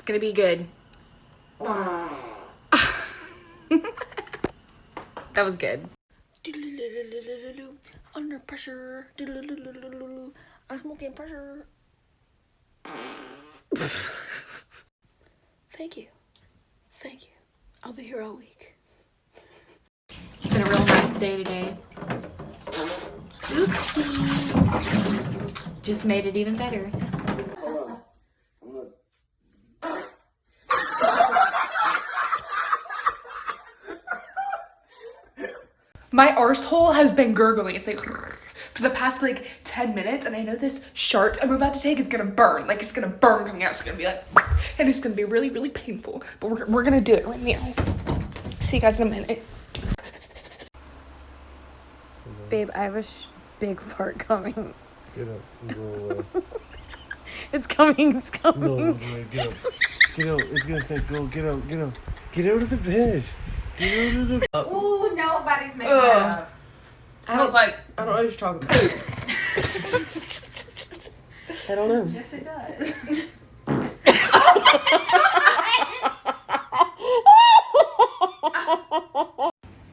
gonna be good. That was good. Under pressure. I'm smoking pressure. Thank you. Thank you. I'll be here all week. It's been a real nice day today. Oopsies. Just made it even better. My arsehole has been gurgling. It's like for the past like 10 minutes, and I know this shark I'm about to take is gonna burn. Like it's gonna burn coming out. It's gonna be like, and it's gonna be really, really painful. But we're gonna do it right now. See you guys in a minute. Babe, I have a big fart coming. Get up and go away. It's coming, it's coming. No, get up. Get out. It's gonna say go. Get out. Get out. Get out of the bed. Get out of the bed. Ooh, nobody's making that up. Smells like, I don't know what you're talking about. I don't know. Yes, it does.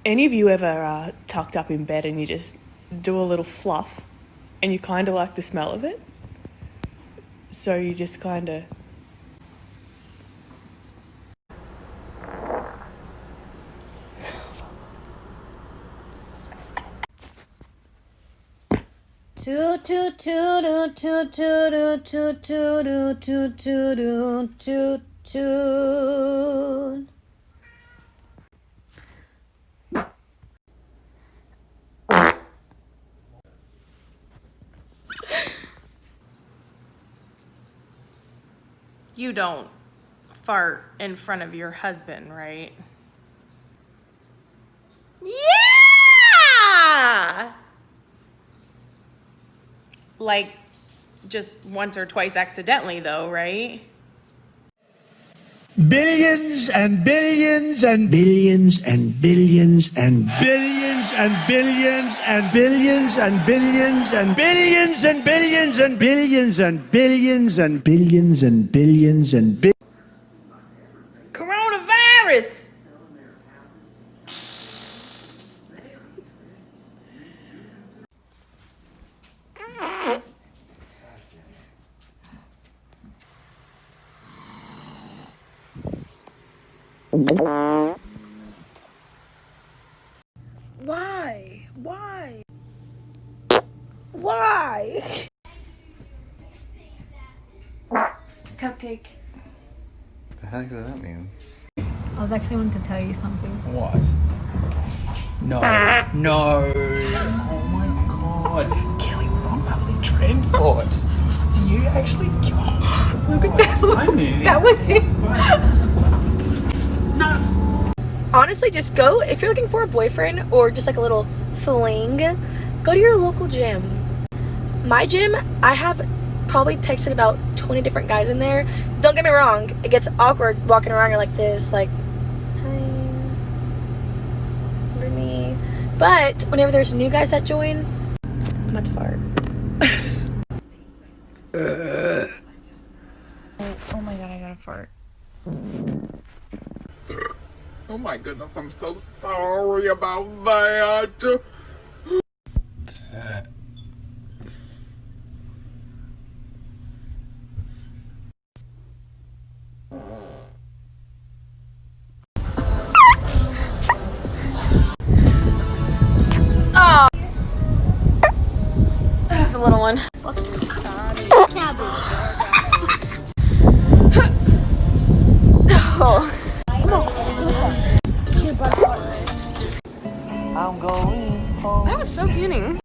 Any of you ever tucked up in bed and you just do a little fluff and you kind of like the smell of it? So you just kind of... Toot toot toot toot toot toot toot toot toot toot toot. You don't fart in front of your husband, right? Yeah! Like, just once or twice accidentally, though, right? Billions and billions and billions and billions and billions and billions and billions and billions and billions and billions and billions and billions and billions and billions and billions. Coronavirus! Why? Why? Why? Cupcake. What the heck does that mean? I was actually wanting to tell you something. What? No. No. Oh my god. Kelly, we're on public transport. You actually... Look at that. I knew. That was it. No. Honestly, just go, if you're looking for a boyfriend or just like a little fling, go to your local gym. My gym, I have probably texted about 20 different guys in there. Don't get me wrong, it gets awkward walking around like this, like, hi, remember me. But whenever there's new guys that join, I'm about to fart. Oh my god, I gotta fart. Oh my goodness, I'm so sorry about that. Oh! That was a little one. Oh. I'm going home. That was so puny.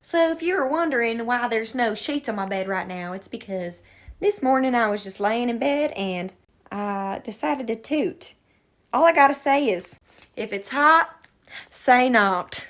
So if you were wondering why there's no sheets on my bed right now, it's because this morning I was just laying in bed and I decided to toot. All I gotta say is, if it's hot, say not.